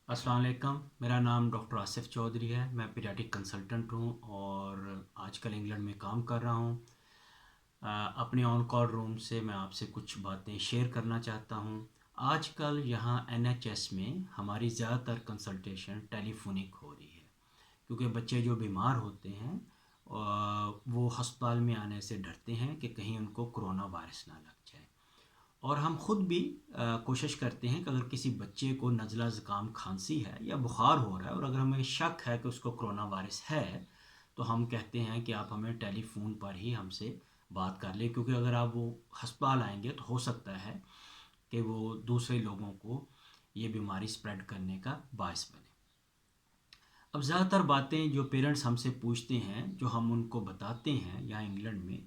السلام علیکم، میرا نام ڈاکٹر آصف چودھری ہے۔ میں پیڈیاٹرک کنسلٹنٹ ہوں اور آج کل انگلینڈ میں کام کر رہا ہوں۔ اپنے آن کال روم سے میں آپ سے کچھ باتیں شیئر کرنا چاہتا ہوں۔ آج کل یہاں NHS میں ہماری زیادہ تر کنسلٹیشن ٹیلی فونک ہو رہی ہے، کیونکہ بچے جو بیمار ہوتے ہیں وہ ہسپتال میں آنے سے ڈرتے ہیں کہ کہیں ان کو کرونا وائرس نہ لگ جائے۔ اور ہم خود بھی کوشش کرتے ہیں کہ اگر کسی بچے کو نزلہ زکام کھانسی ہے یا بخار ہو رہا ہے اور اگر ہمیں شک ہے کہ اس کو کرونا وائرس ہے، تو ہم کہتے ہیں کہ آپ ہمیں ٹیلی فون پر ہی ہم سے بات کر لیں، کیونکہ اگر آپ وہ ہسپتال آئیں گے تو ہو سکتا ہے کہ وہ دوسرے لوگوں کو یہ بیماری سپریڈ کرنے کا باعث بنے۔ اب زیادہ تر باتیں جو پیرنٹس ہم سے پوچھتے ہیں، جو ہم ان کو بتاتے ہیں یہاں انگلینڈ میں،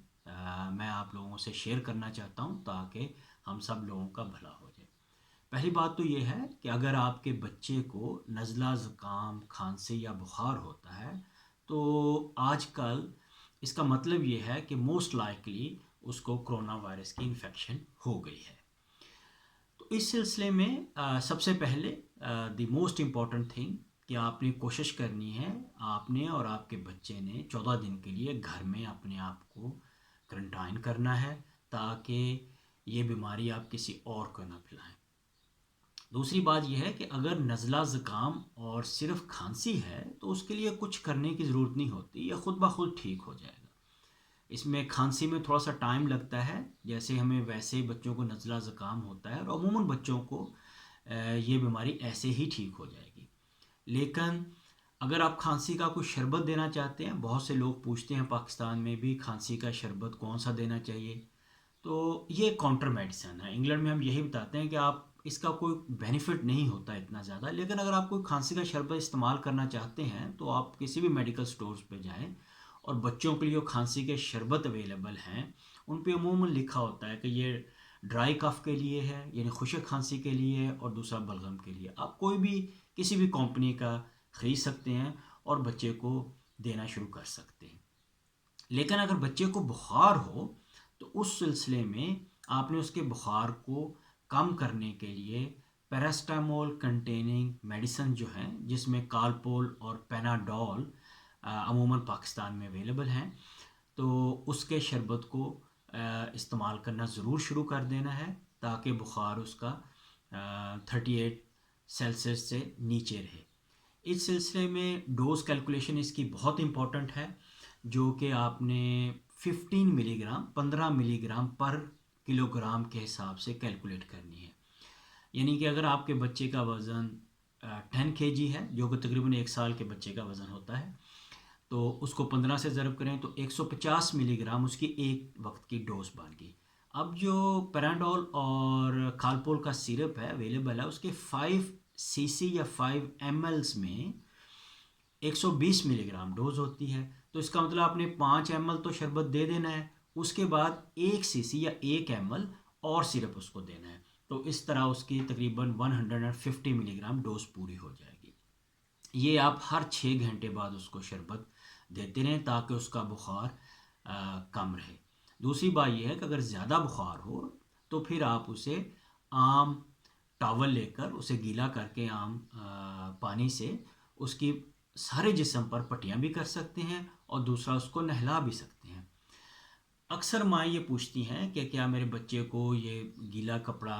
میں آپ لوگوں سے شیئر کرنا چاہتا ہوں تاکہ ہم سب لوگوں کا بھلا ہو جائے۔ پہلی بات تو یہ ہے کہ اگر آپ کے بچے کو نزلہ زکام کھانسی یا بخار ہوتا ہے تو آج کل اس کا مطلب یہ ہے کہ موسٹ لائکلی اس کو کرونا وائرس کی انفیکشن ہو گئی ہے۔ تو اس سلسلے میں سب سے پہلے دی موسٹ امپورٹنٹ تھنگ کہ آپ نے کوشش کرنی ہے، آپ نے اور آپ کے بچے نے 14 دن کے لیے گھر میں اپنے آپ کو کرنٹائن کرنا ہے، تاکہ یہ بیماری آپ کسی اور کو نہ پھیلائیں۔ دوسری بات یہ ہے کہ اگر نزلہ زکام اور صرف کھانسی ہے تو اس کے لیے کچھ کرنے کی ضرورت نہیں ہوتی، یہ خود بخود ٹھیک ہو جائے گا۔ اس میں کھانسی میں تھوڑا سا ٹائم لگتا ہے، جیسے ہمیں ویسے بچوں کو نزلہ زکام ہوتا ہے، اور عموماً بچوں کو یہ بیماری ایسے ہی ٹھیک ہو جائے گی۔ لیکن اگر آپ کھانسی کا کوئی شربت دینا چاہتے ہیں، بہت سے لوگ پوچھتے ہیں پاکستان میں بھی کھانسی کا شربت کون سا دینا چاہیے، تو یہ کاؤنٹر میڈیسن ہے۔ انگلینڈ میں ہم یہی بتاتے ہیں کہ آپ اس کا کوئی بینیفٹ نہیں ہوتا اتنا زیادہ، لیکن اگر آپ کوئی کھانسی کا شربت استعمال کرنا چاہتے ہیں تو آپ کسی بھی میڈیکل سٹورز پہ جائیں، اور بچوں کے لیے جو کھانسی کے شربت اویلیبل ہیں ان پہ عموماً لکھا ہوتا ہے کہ یہ ڈرائی کف کے لیے ہے، یعنی خشک کھانسی کے لیے ہے، اور دوسرا بلغم کے لیے۔ آپ کوئی بھی کسی بھی کمپنی کا خرید سکتے ہیں اور بچے کو دینا شروع کر سکتے ہیں۔ لیکن اگر بچے کو بخار ہو تو اس سلسلے میں آپ نے اس کے بخار کو کم کرنے کے لیے پیراسٹامول کنٹیننگ میڈیسن جو ہیں، جس میں کالپول اور پیناڈول عموماً پاکستان میں اویلیبل ہیں، تو اس کے شربت کو استعمال کرنا ضرور شروع کر دینا ہے، تاکہ بخار اس کا 38 سیلسیس سے نیچے رہے۔ اس سلسلے میں ڈوز کیلکولیشن اس کی بہت امپورٹنٹ ہے، جو کہ آپ نے 15 ملی گرام پر کلو گرام کے حساب سے کیلکولیٹ کرنی ہے۔ یعنی کہ اگر آپ کے بچے کا وزن 10 kg ہے، جو کہ تقریباً 1 سال کے بچے کا وزن ہوتا ہے، تو اس کو 15 سے ضرب کریں تو 150 ملی گرام اس کی ایک وقت کی ڈوز بن گئی۔ اب جو پیرانڈول اور کالپول کا سیرپ ہے اویلیبل ہے، اس کے 5 cc یا 5 ml میں 120 ملی گرام ڈوز ہوتی ہے۔ تو اس کا مطلب آپ نے 5 ml تو شربت دے دینا ہے، اس کے بعد 1 cc یا 1 ml اور سیرپ اس کو دینا ہے، تو اس طرح اس کی تقریباً 150 ملی گرام ڈوز پوری ہو جائے گی۔ یہ آپ ہر 6 گھنٹے بعد اس کو شربت دیتے رہیں تاکہ اس کا بخار کم رہے۔ دوسری بات یہ ہے کہ اگر زیادہ بخار ہو تو پھر آپ اسے عام ٹاول لے کر اسے گیلا کر کے عام پانی سے اس کی سارے جسم پر پٹیاں بھی کر سکتے ہیں، اور دوسرا اس کو نہلا بھی سکتے ہیں۔ اکثر مائیں یہ پوچھتی ہیں کہ کیا میرے بچے کو یہ گیلا کپڑا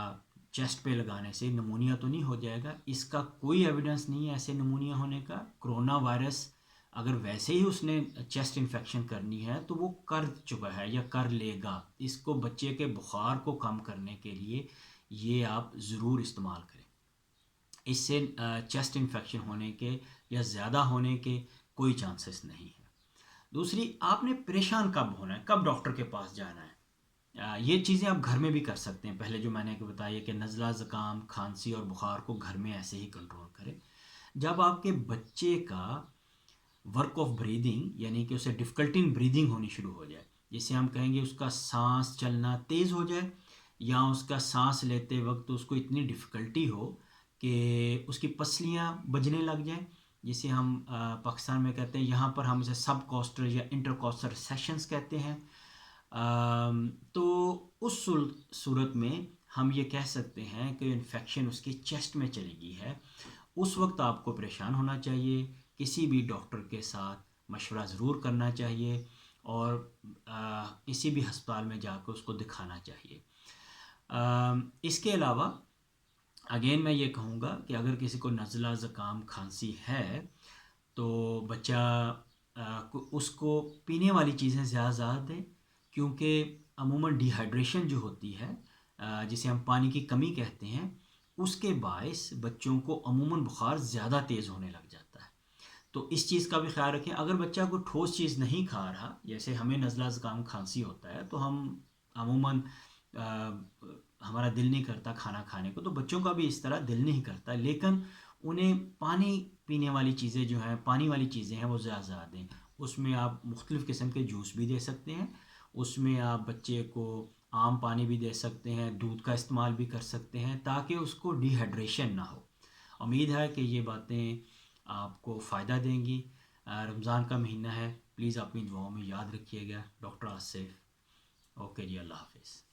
چیسٹ پہ لگانے سے نمونیا تو نہیں ہو جائے گا؟ اس کا کوئی ایویڈنس نہیں ہے ایسے نمونیا ہونے کا۔ کرونا وائرس اگر ویسے ہی اس نے چیسٹ انفیکشن کرنی ہے تو وہ کر چکا ہے یا کر لے گا۔ اس کو بچے کے بخار کو کم کرنے کے لیے یہ آپ ضرور استعمال کریں۔ اس سے چیسٹ انفیکشن ہونے کے یا زیادہ ہونے کے کوئی چانسز نہیں ہیں۔ دوسری، آپ نے پریشان کب ہونا ہے، کب ڈاکٹر کے پاس جانا ہے؟ یہ چیزیں آپ گھر میں بھی کر سکتے ہیں۔ پہلے جو میں نے بتایا کہ نزلہ زکام کھانسی اور بخار کو گھر میں ایسے ہی کنٹرول کریں۔ جب آپ کے بچے کا ورک آف بریدنگ، یعنی کہ اسے ڈفیکلٹی ان بریدنگ ہونی شروع ہو جائے، جسے ہم کہیں گے اس کا سانس چلنا تیز ہو جائے، یا اس کا سانس لیتے وقت اس کو اتنی ڈفیکلٹی ہو کہ اس کی پسلیاں بجنے لگ جائیں، جسے ہم پاکستان میں کہتے ہیں، یہاں پر ہم اسے سب کوسٹل یا انٹر کوسٹل سیشنز کہتے ہیں، تو اس صورت میں ہم یہ کہہ سکتے ہیں کہ انفیکشن اس کی چیسٹ میں چلی گئی ہے۔ اس وقت آپ کو پریشان ہونا چاہیے، کسی بھی ڈاکٹر کے ساتھ مشورہ ضرور کرنا چاہیے اور کسی بھی ہسپتال میں جا کے اس کو دکھانا چاہیے۔ اس کے علاوہ اگین میں یہ کہوں گا کہ اگر کسی کو نزلہ، زکام، کھانسی ہے تو بچہ اس کو پینے والی چیزیں زیادہ دیں، کیونکہ عموماً ڈی ہائیڈریشن جو ہوتی ہے جسے ہم پانی کی کمی کہتے ہیں، اس کے باعث بچوں کو عموماً بخار زیادہ تیز ہونے لگ جاتا ہے۔ تو اس چیز کا بھی خیال رکھیں۔ اگر بچہ کوئی ٹھوس چیز نہیں کھا رہا، جیسے ہمیں نزلہ، زکام، کھانسی ہوتا ہے تو ہم عموماً ہمارا دل نہیں کرتا کھانا کھانے کو، تو بچوں کا بھی اس طرح دل نہیں کرتا، لیکن انہیں پانی پینے والی چیزیں جو ہیں، پانی والی چیزیں ہیں، وہ زیادہ دیں۔ اس میں آپ مختلف قسم کے جوس بھی دے سکتے ہیں، اس میں آپ بچے کو عام پانی بھی دے سکتے ہیں، دودھ کا استعمال بھی کر سکتے ہیں تاکہ اس کو ڈی ہائیڈریشن نہ ہو۔ امید ہے کہ یہ باتیں آپ کو فائدہ دیں گی۔ رمضان کا مہینہ ہے، پلیز اپنی دعاؤں میں یاد رکھیے گا۔ ڈاکٹر آصف، اوکے جی، اللہ حافظ۔